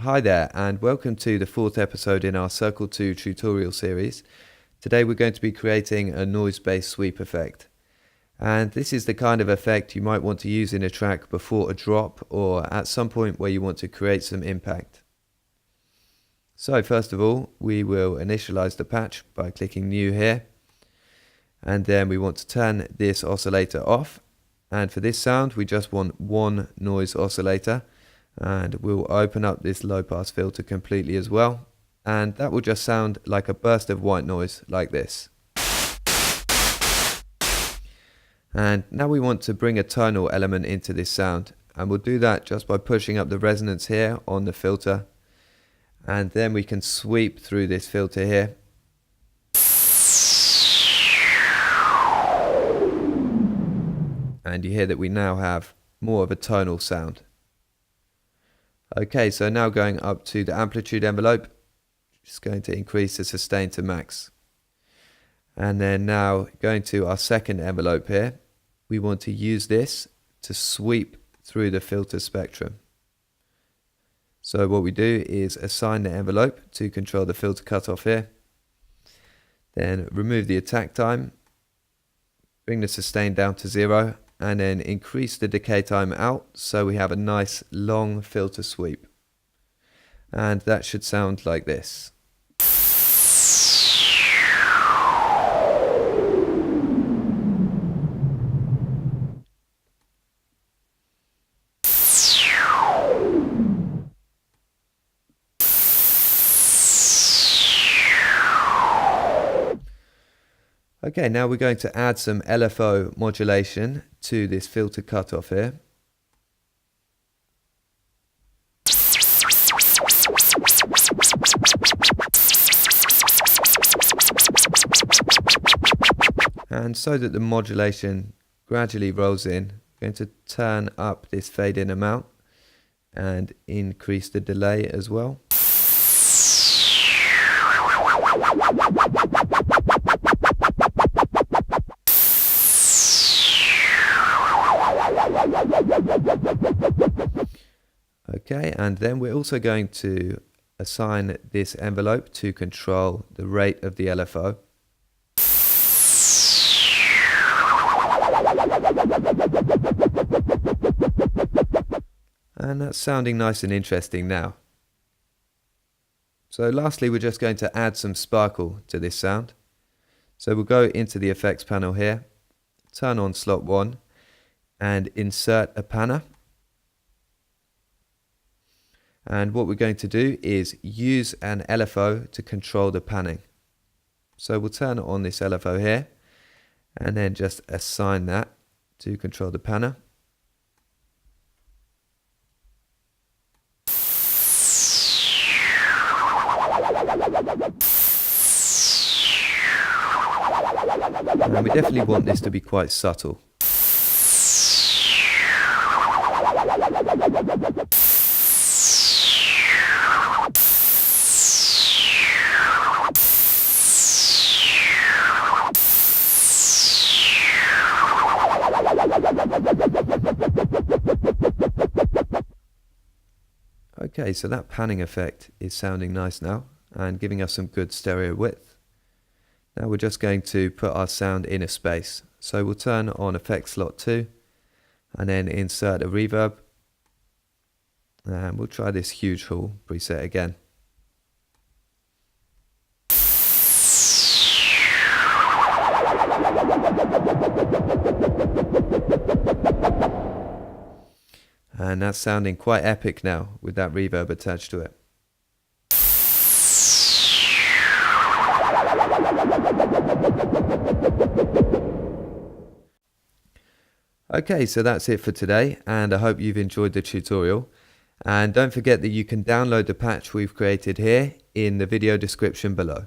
Hi there, and welcome to the fourth episode in our Circle2 tutorial series. Today we're going to be creating a noise-based sweep effect. And this is the kind of effect you might want to use in a track before a drop or at some point where you want to create some impact. So first of all, we will initialize the patch by clicking New here. And then we want to turn this oscillator off. And for this sound, we just want one noise oscillator. And we'll open up this low pass filter completely as well, and that will just sound like a burst of white noise like this. And now we want to bring a tonal element into this sound, and we'll do that just by pushing up the resonance here on the filter, and then we can sweep through this filter here. And you hear that we now have more of a tonal sound. Okay, so now going up to the amplitude envelope, just going to increase the sustain to max. And then now going to our second envelope here, we want to use this to sweep through the filter spectrum. So what we do is assign the envelope to control the filter cutoff here. Then remove the attack time, bring the sustain down to 0, and then increase the decay time out so we have a nice long filter sweep. And that should sound like this. Okay, now we're going to add some LFO modulation to this filter cutoff here. And so that the modulation gradually rolls in, I'm going to turn up this fade in amount and increase the delay as well. Okay, and then we're also going to assign this envelope to control the rate of the LFO. And that's sounding nice and interesting now. So lastly, we're just going to add some sparkle to this sound. So we'll go into the effects panel here, turn on slot 1, and insert a panner. And what we're going to do is use an LFO to control the panning. So we'll turn on this LFO here, and then just assign that to control the panner. And we definitely want this to be quite subtle. Okay, so that panning effect is sounding nice now and giving us some good stereo width. Now we're just going to put our sound in a space. So we'll turn on effect slot 2 and then insert a reverb. And we'll try this huge hall preset again. And that's sounding quite epic now with that reverb attached to it. Okay, so that's it for today, and I hope you've enjoyed the tutorial. And don't forget that you can download the patch we've created here in the video description below.